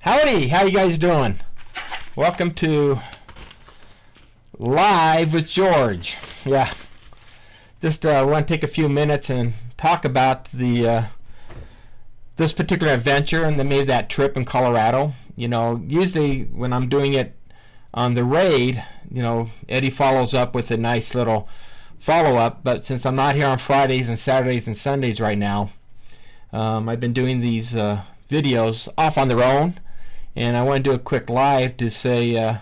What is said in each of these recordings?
Howdy, how you guys doing? Welcome to Live with George. Yeah, just want to take a few minutes and talk about the this particular adventure and then maybe that trip in Colorado. You know, usually when I'm doing it on the raid, you know, Eddie follows up with a nice little follow-up, but since I'm not here on Fridays and Saturdays and Sundays right now, I've been doing these videos off on their own, and I want to do a quick live to say,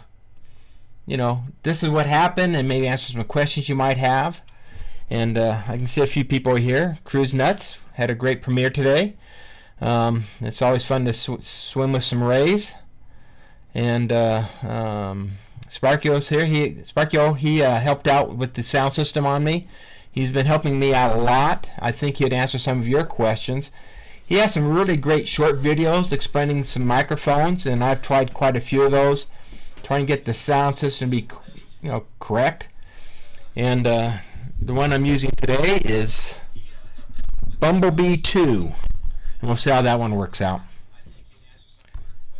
you know, this is what happened, and maybe answer some questions you might have. And I can see a few people here. Cruise Nuts had a great premiere today. It's always fun to swim with some rays. And Sparkio's here. He helped out with the sound system on me. He's been helping me out a lot. I think he'd answer some of your questions. He has some really great short videos explaining some microphones, and I've tried quite a few of those, trying to get the sound system to be, you know, correct. And the one I'm using today is Bumblebee 2, and we'll see how that one works out.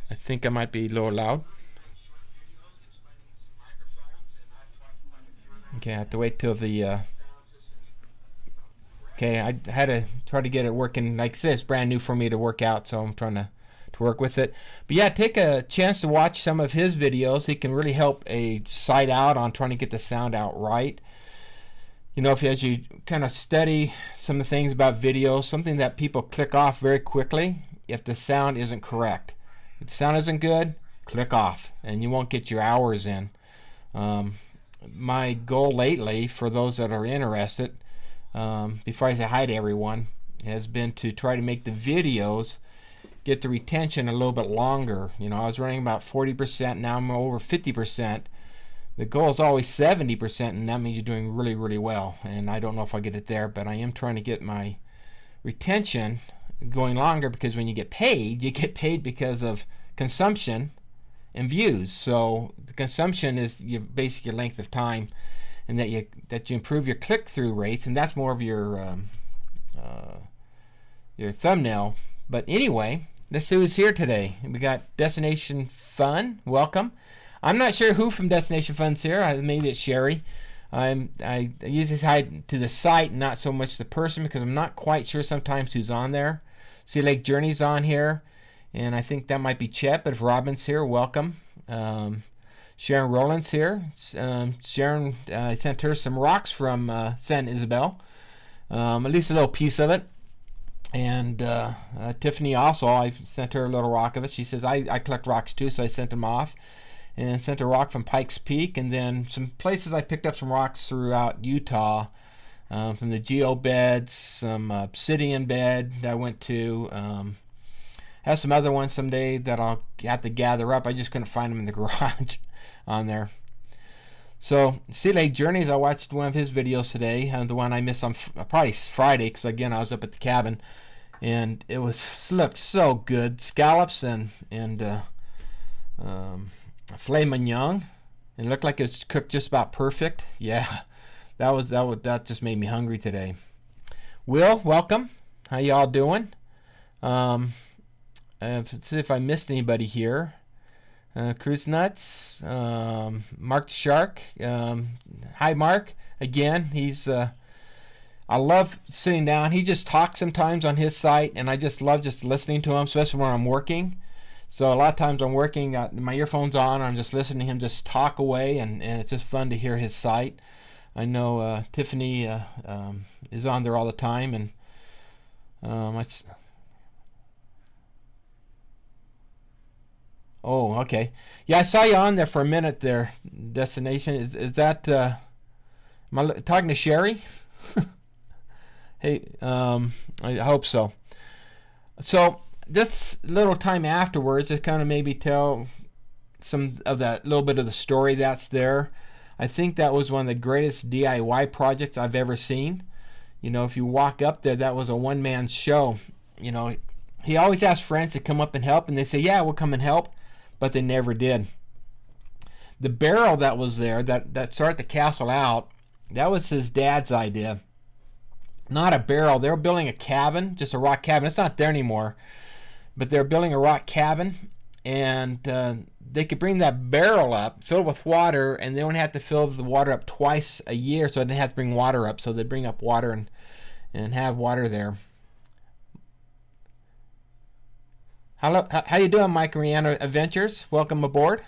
I think I might be a little loud. Okay, I have to wait till the okay, I had to try to get it working. Like I said, it's brand new for me to work out, so I'm trying to work with it. But yeah, take a chance to watch some of his videos. He can really help a site out on trying to get the sound out right. You know, as you kind of study some of the things about videos, something that people click off very quickly if the sound isn't correct. If the sound isn't good, click off, and you won't get your hours in. My goal lately, for those that are interested, before I say hi to everyone, has been to try to make the videos get the retention a little bit longer. You know, I was running about 40%, now I'm over 50%. The goal is always 70%, and that means you're doing really, really well. And I don't know if I'll get it there, but I am trying to get my retention going longer, because when you get paid because of consumption and views. So the consumption is basically your length of time, and that you improve your click-through rates, and that's more of your thumbnail. But anyway, let's see who's here today. We got Destination Fun. Welcome. I'm not sure who from Destination Fun's here. Maybe it's Sherry. I usually hide to the site, not so much the person, because I'm not quite sure sometimes who's on there. Sea Lake Journey's on here, and I think that might be Chet, but if Robin's here, welcome. Sharon Rowland's here. Sharon, I sent her some rocks from San Isabel, at least a little piece of it. And Tiffany also, I sent her a little rock of it. She says, I collect rocks too, so I sent them off. And sent a rock from Pikes Peak, and then some places I picked up some rocks throughout Utah, from the geo beds, some obsidian bed I went to. Have some other ones someday that I'll have to gather up. I just couldn't find them in the garage on there. So Sea Lake Journeys, I watched one of his videos today, the one I missed on probably Friday, because again I was up at the cabin, and it looked so good. Scallops and filet mignon. It looked like it was cooked just about perfect. Yeah, that just made me hungry today. Will, welcome. How y'all doing? Let's see if I missed anybody here. Cruise Nuts, Mark the Shark. Hi, Mark. Again, he's. I love sitting down. He just talks sometimes on his site, and I just love just listening to him, especially when I'm working. So a lot of times I'm working, my earphones on, I'm just listening to him just talk away, and it's just fun to hear his site. I know Tiffany is on there all the time, and oh, okay. Yeah, I saw you on there for a minute there, Destination. Is that, am I talking to Sherry? Hey, I hope so. So this little time afterwards, just kind of maybe tell some of that little bit of the story that's there. I think that was one of the greatest DIY projects I've ever seen. You know, if you walk up there, that was a one-man show. You know, he always asked friends to come up and help, and they say, yeah, we'll come and help, but they never did. The barrel that was there, that started the castle out, that was his dad's idea. Not a barrel. They were building a cabin, just a rock cabin. It's not there anymore. But they're building a rock cabin, and they could bring that barrel up, fill it with water, and they only have to fill the water up twice a year, so they didn't have to bring water up. So they bring up water and have water there. Hello, how you doing, Mike and Rihanna Adventures? Welcome aboard.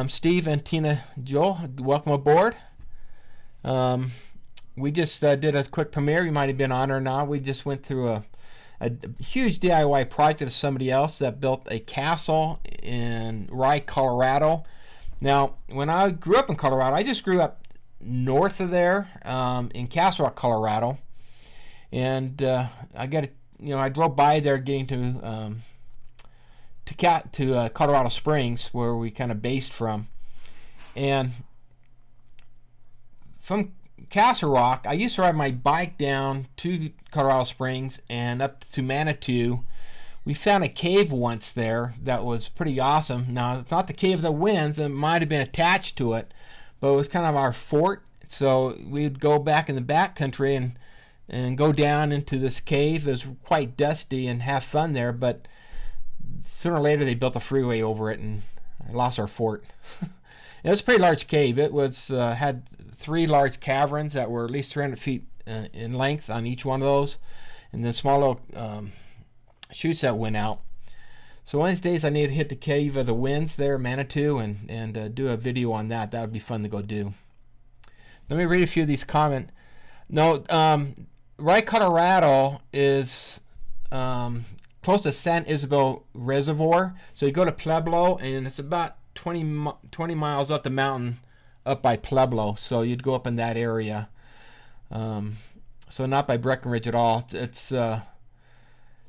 Steve and Tina Joel, welcome aboard. We just did a quick premiere. You might have been on or not. We just went through a huge DIY project of somebody else that built a castle in Rye, Colorado. Now, when I grew up in Colorado, I just grew up north of there in Castle Rock, Colorado, and I drove by there getting to Colorado Springs, where we kind of based from, and from Castle Rock, I used to ride my bike down to Colorado Springs and up to Manitou. We found a cave once there that was pretty awesome. Now, it's not the Cave of the Winds. It might have been attached to it, but it was kind of our fort. So we'd go back in the back country and go down into this cave. It was quite dusty and have fun there, but sooner or later they built a freeway over it and I lost our fort. It was a pretty large cave. It was had 3 large caverns that were at least 300 feet in length on each one of those, and then small little chutes that went out. So one of these days I need to hit the Cave of the Winds there, Manitou, and do a video on that. That would be fun to go do. Let me read a few of these comments. No, Rye, Colorado is close to San Isabel Reservoir. So you go to Pueblo, and it's about 20 miles up the mountain, up by Pueblo. So you'd go up in that area. So not by Breckenridge at all. It's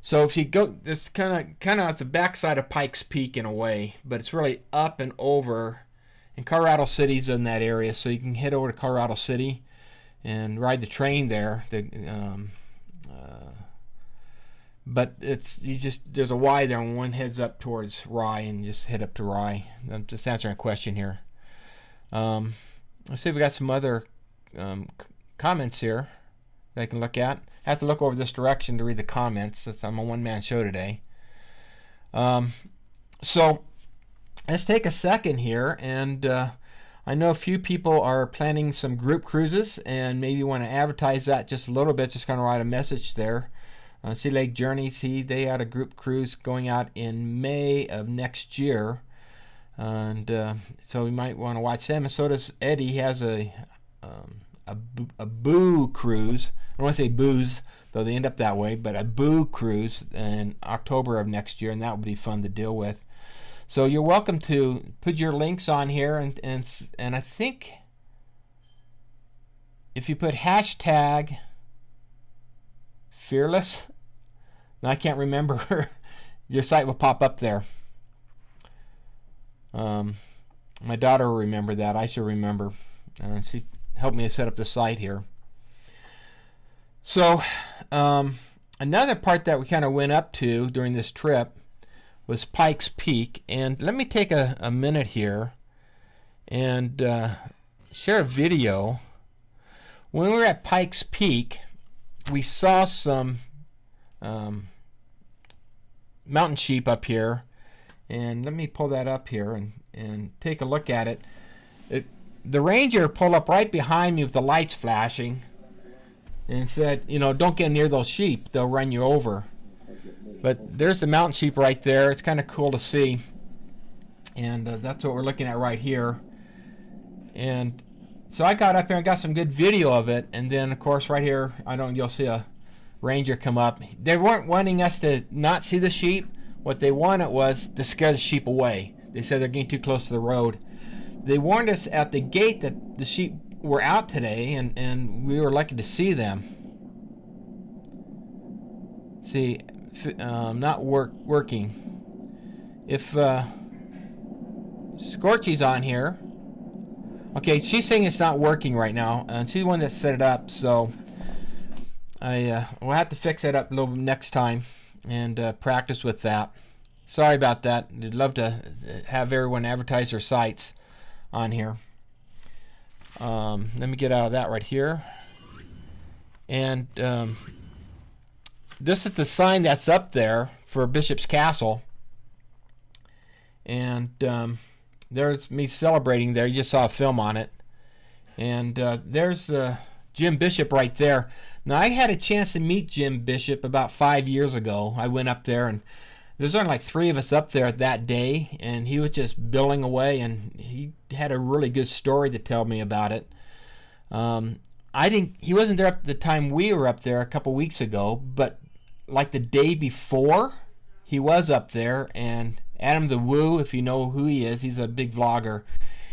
so if you go, it's kind of at the backside of Pikes Peak in a way, but it's really up and over. And Colorado City's in that area, so you can head over to Colorado City and ride the train there. But there's a Y there, and one heads up towards Rye, and you just head up to Rye. I'm just answering a question here. Let's see if we got some other comments here that I can look at. I have to look over this direction to read the comments, since I'm a one-man show today. So let's take a second here, and I know a few people are planning some group cruises and maybe want to advertise that just a little bit, just kind of write a message there. Sea Lake Journey, they had a group cruise going out in May of next year, and so we might want to watch them. And so does Eddie. He has a boo cruise. I don't want to say booze, though they end up that way, but a boo cruise in October of next year, and that would be fun to deal with. So you're welcome to put your links on here, and I think if you put hashtag fearless, now I can't remember, your site will pop up there. My daughter will remember that. I should remember. She helped me set up the site here. So another part that we kind of went up to during this trip was Pikes Peak, and let me take a minute here and share a video. When we were at Pikes Peak, we saw some mountain sheep up here, and let me pull that up here and take a look at it. The ranger pulled up right behind me with the lights flashing and said, don't get near those sheep, they'll run you over. But there's the mountain sheep right there. It's kind of cool to see, and that's what we're looking at right here. And so I got up here and got some good video of it, and then of course right here you'll see a ranger come up. They weren't wanting us to not see the sheep. What they wanted was to scare the sheep away. They said they're getting too close to the road. They warned us at the gate that the sheep were out today, and we were lucky to see them. See, not working. If Scorchy's on here, okay, she's saying it's not working right now, and she's the one that set it up, so we'll have to fix that up a little next time and practice with that. Sorry about that. I'd love to have everyone advertise their sites on here. Let me get out of that right here. And this is the sign that's up there for Bishop's Castle. and there's me celebrating there. You just saw a film on it. And there's Jim Bishop right there. Now, I had a chance to meet Jim Bishop about 5 years ago. I went up there, and there's only like 3 of us up there that day, and he was just billing away, and he had a really good story to tell me about it. He wasn't there at the time we were up there a couple weeks ago, but like the day before, he was up there, and Adam the Woo, if you know who he is, he's a big vlogger.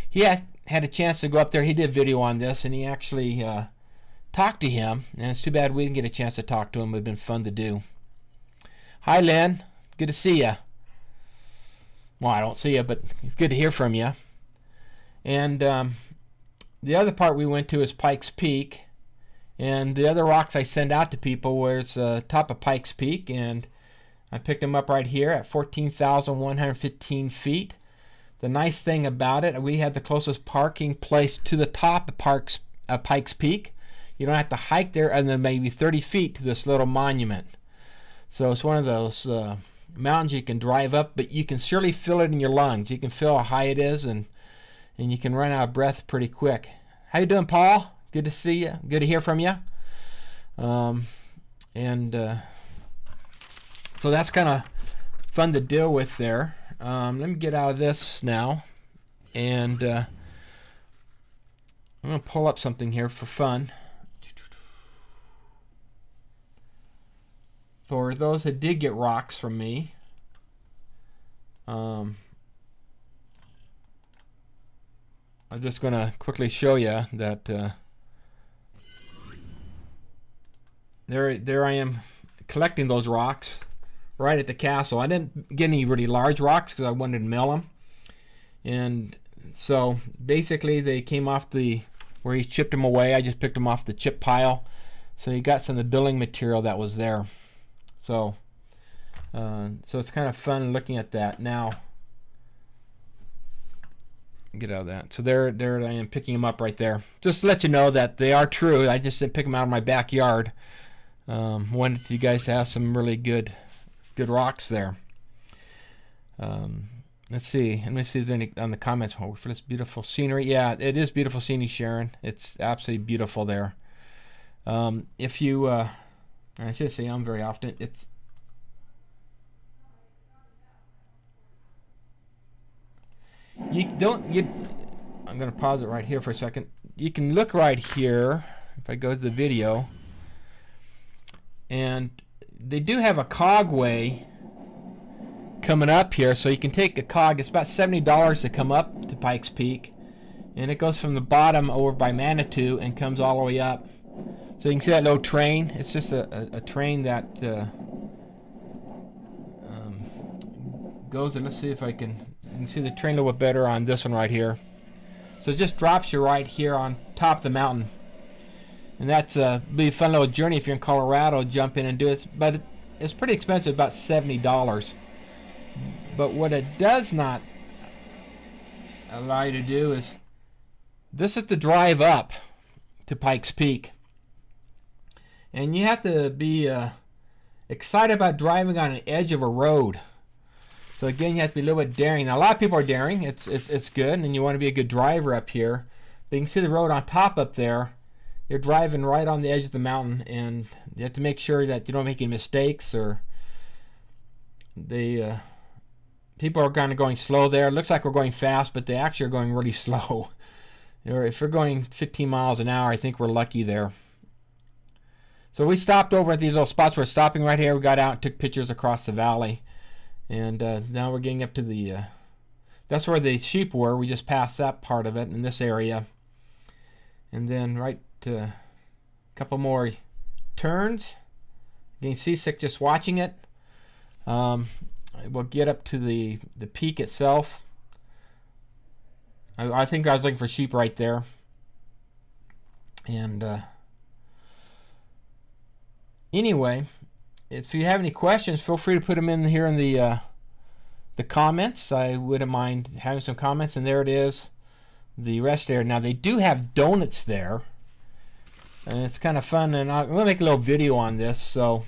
He had a chance to go up there. He did a video on this, and he actually talked to him, and it's too bad we didn't get a chance to talk to him. It would have been fun to do. Hi, Lynn. Good to see you. Well, I don't see you, but it's good to hear from you. And the other part we went to is Pikes Peak, and the other rocks I send out to people was top of Pikes Peak, and I picked them up right here at 14,115 feet. The nice thing about it, we had the closest parking place to the top of Pikes Peak. You don't have to hike there, and then maybe 30 feet to this little monument. So it's one of those mountains you can drive up, but you can surely feel it in your lungs. You can feel how high it is, and you can run out of breath pretty quick. How you doing, Paul? Good to see you. Good to hear from you. So that's kind of fun to deal with there. Let me get out of this now, and I'm going to pull up something here for fun. For those that did get rocks from me, I'm just going to quickly show you that there I am collecting those rocks right at the castle. I didn't get any really large rocks because I wanted to mill them. And so basically they came off where he chipped them away. I just picked them off the chip pile. So you got some of the building material that was there. So it's kind of fun looking at that. Now, get out of that. So there I am picking them up right there. Just to let you know that they are true. I just didn't pick them out of my backyard. Wanted you guys to have some really good rocks there. Let's see. Let me see if there's any on the comments. Oh, for this beautiful scenery. Yeah, it is beautiful scenery, Sharon. It's absolutely beautiful there. If you, I should say very often. I'm going to pause it right here for a second. You can look right here. If I go to the video, and they do have a cogway coming up here, so you can take a cog. It's about $70 to come up to Pikes Peak, and it goes from the bottom over by Manitou and comes all the way up. So you can see that little train. It's just a train that goes, and let's see if you can see the train a little bit better on this one right here. So it just drops you right here on top of the mountain. And that's be a fun little journey if you're in Colorado. Jump in and do it. But it's pretty expensive, about $70. But what it does not allow you to do is, this is the drive up to Pikes Peak. And you have to be excited about driving on an edge of a road. So again, you have to be a little bit daring. Now, a lot of people are daring. It's good, and you want to be a good driver up here. But you can see the road on top up there. You're driving right on the edge of the mountain, and you have to make sure that you don't make any mistakes, or people are kind of going slow there. It looks like we're going fast, but they actually are going really slow. If we're going 15 miles an hour, I think we're lucky there. So we stopped over at these little spots. We're stopping right here. We got out and took pictures across the valley. And now we're getting up to that's where the sheep were. We just passed that part of it in this area. And then right a couple more turns. Getting seasick just watching it. We'll get up to the peak itself. I think I was looking for sheep right there. And anyway, if you have any questions, feel free to put them in here in the comments. I wouldn't mind having some comments. And there it is, the rest there. Now they do have donuts there, and it's kind of fun. And I'm gonna make a little video on this. So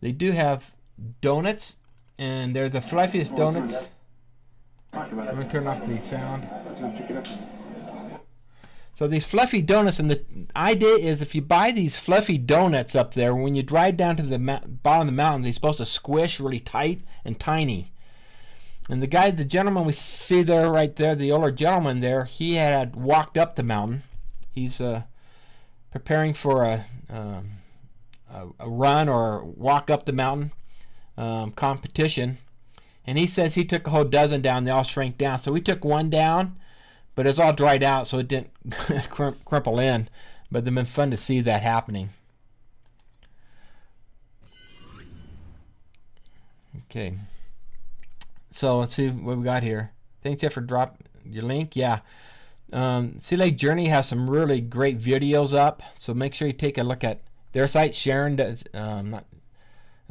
they do have donuts, and they're the fluffiest donuts. I'm going to turn off the sound. So these fluffy donuts, and the idea is if you buy these fluffy donuts up there, when you drive down to the bottom of the mountain, they're supposed to squish really tight and tiny. And the gentleman we see there, right there, the older gentleman there, he had walked up the mountain. He's preparing for a run or walk up the mountain competition. And he says he took a whole dozen down. They all shrank down. So we took one down, but it's all dried out, so it didn't crumple in. But it's been fun to see that happening. Okay. So let's see what we got here. Thanks, Jeff, for dropping your link. Yeah. Sea Lake Journey has some really great videos up, so make sure you take a look at their site. Sharon does,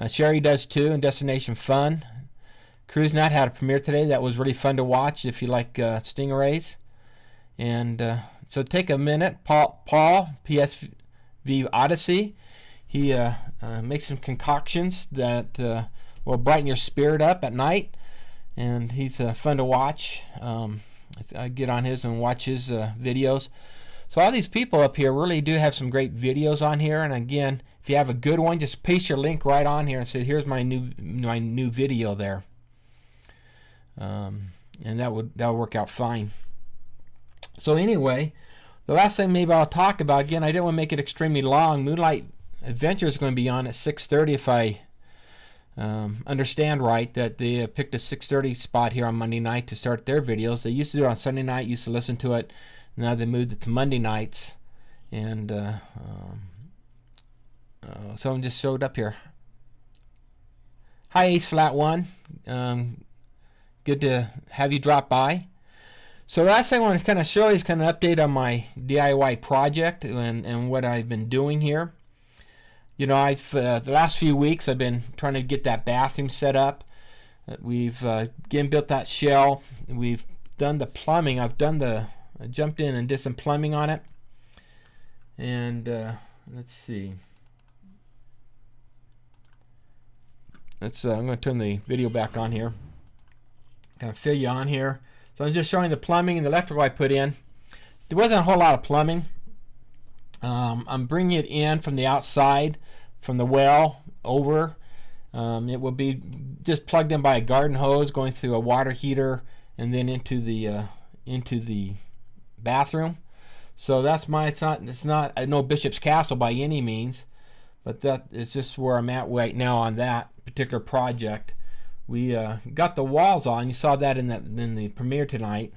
Sherry does too, and Destination Fun. Cruise Nut had a premiere today that was really fun to watch if you like stingrays. And so take a minute. Paul, PSV Odyssey, he makes some concoctions that will brighten your spirit up at night, and he's fun to watch. I get on his and watch his videos. So all these people up here really do have some great videos on here. And again, if you have a good one, just paste your link right on here and say, "Here's my new video there." And that would work out fine. So anyway, the last thing maybe I'll talk about, again, I didn't want to make it extremely long. Moonlight Adventure is going to be on at 6:30 if I understand right, that they picked a 6:30 spot here on Monday night to start their videos. They used to do it on Sunday night, used to listen to it. Now they moved it to Monday nights. And someone just showed up here. Hi, Ace Flat One. Good to have you drop by. So the last thing I want to kind of show you is kind of an update on my DIY project and what I've been doing here. You know, the last few weeks I've been trying to get that bathroom set up. We've again built that shell. We've done the plumbing. I jumped in and did some plumbing on it. And let's see. I'm going to turn the video back on here. Kind of fill you on here. So I'm just showing the plumbing and the electrical I put in. There wasn't a whole lot of plumbing. I'm bringing it in from the outside, from the well over. It will be just plugged in by a garden hose, going through a water heater, and then into the bathroom. So that's it's not no Bishop's Castle by any means, but that is just where I'm at right now on that particular project. We got the walls on. You saw that in the premiere tonight.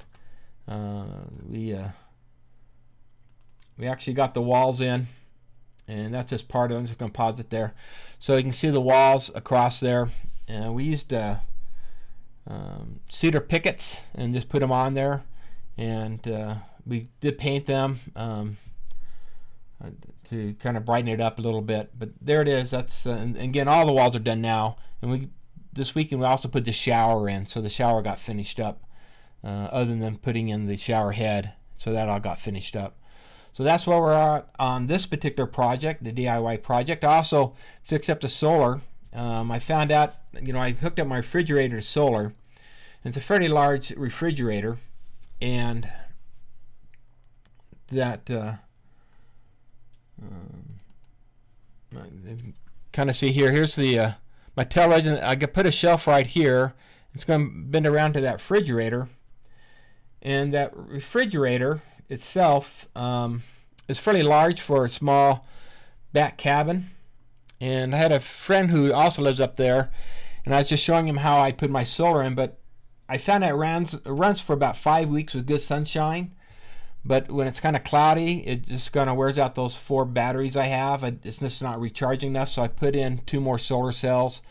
We actually got the walls in, and that's just part of it. It's a composite there, so you can see the walls across there. We used cedar pickets and just put them on there, and we did paint them to kind of brighten it up a little bit. But there it is. That's and again, all the walls are done now, and this weekend we also put the shower in, so the shower got finished up. Other than putting in the shower head, so that all got finished up. So that's where we're at on this particular project, the DIY project. I also fixed up the solar. I found out, I hooked up my refrigerator to solar. It's a fairly large refrigerator, and that kind of see here. Here's the my television. I could put a shelf right here. It's going to bend around to that refrigerator, and that refrigerator itself is fairly large for a small back cabin. And I had a friend who also lives up there, and I was just showing him how I put my solar in, but I found that it runs for about 5 weeks with good sunshine, but when it's kind of cloudy, it just kind of wears out those 4 batteries I have. It's just not recharging enough, so I put in 2 more solar cells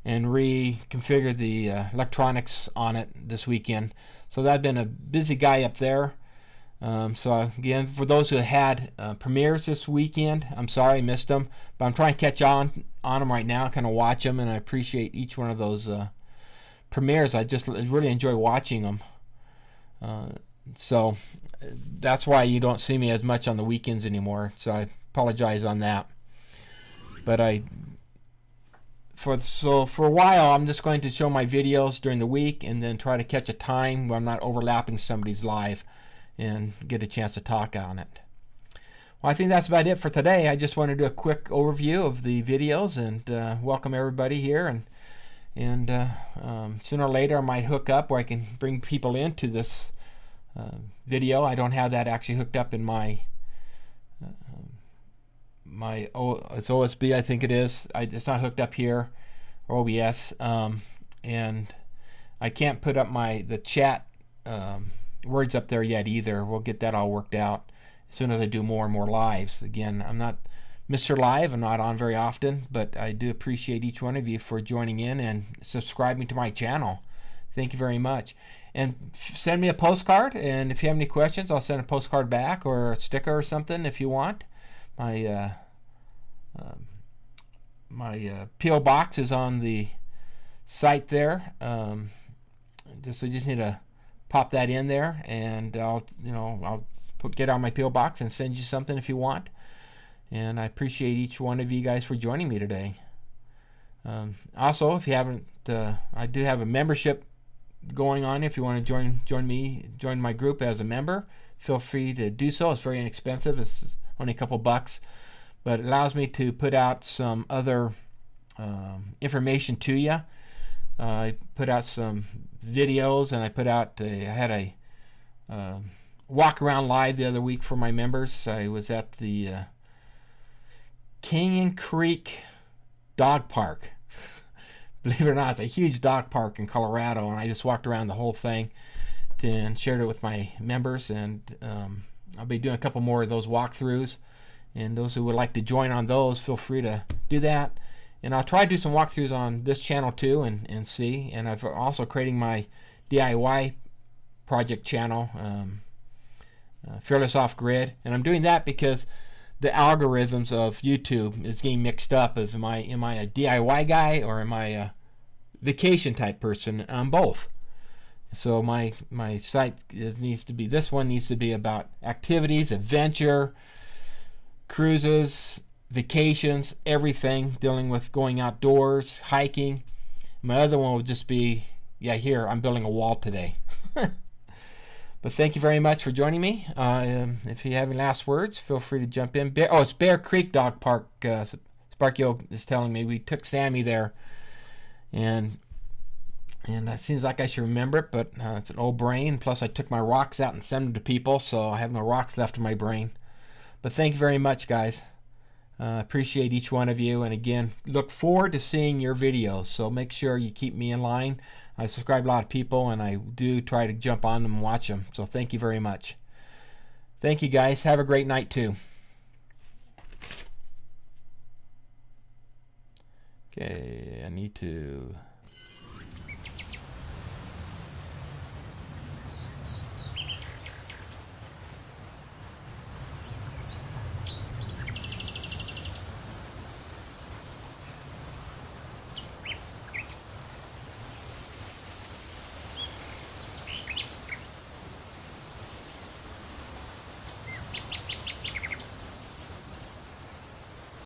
and reconfigured the electronics on it this weekend. So that's been a busy guy up there. So again, for those who had premieres this weekend, I'm sorry I missed them, but I'm trying to catch on them right now, kind of watch them, and I appreciate each one of those premieres. I just really enjoy watching them. So that's why you don't see me as much on the weekends anymore, so I apologize on that. But I for a while, I'm just going to show my videos during the week and then try to catch a time where I'm not overlapping somebody's live and get a chance to talk on it. Well, I think that's about it for today. I just want to do a quick overview of the videos and welcome everybody here. And sooner or later, I might hook up where I can bring people into this video. I don't have that actually hooked up in my it's OSB, I think it is. It's not hooked up here, or OBS, and I can't put up the chat words up there yet either. We'll get that all worked out as soon as I do more and more lives. Again, I'm not Mr. Live. I'm not on very often, but I do appreciate each one of you for joining in and subscribing to my channel. Thank you very much. And send me a postcard, and if you have any questions, I'll send a postcard back or a sticker or something if you want. My P.O. box is on the site there. Just need to pop that in there, and I'll get on my P.O. box and send you something if you want. And I appreciate each one of you guys for joining me today. Also, if you haven't, I do have a membership going on. If you want to join my group as a member, feel free to do so. It's very inexpensive. It's only a couple bucks, but it allows me to put out some other information to you. I put out some videos, and I had a walk around live the other week for my members. I was at the Canyon Creek Dog Park. Believe it or not, it's a huge dog park in Colorado, and I just walked around the whole thing and shared it with my members, and I'll be doing a couple more of those walkthroughs, and those who would like to join on those, feel free to do that. And I'll try to do some walkthroughs on this channel too and see. And I've also creating my DIY project channel, Fearless Off Grid, and I'm doing that because the algorithms of YouTube is getting mixed up. Am I a DIY guy, or am I a vacation type person? I'm both. So my site needs to be about activities, adventure, cruises, vacations, everything dealing with going outdoors, hiking. My other one will just be, here I'm building a wall today. But thank you very much for joining me. If you have any last words, feel free to jump in. It's Bear Creek Dog Park. Sparkyo is telling me we took Sammy there, and it seems like I should remember it, but it's an old brain. Plus, I took my rocks out and sent them to people, so I have no rocks left in my brain. But thank you very much, guys. Appreciate each one of you, and again, look forward to seeing your videos. So make sure you keep me in line. I subscribe a lot of people, and I do try to jump on them and watch them. So thank you very much. Thank you, guys. Have a great night too. Okay, I need to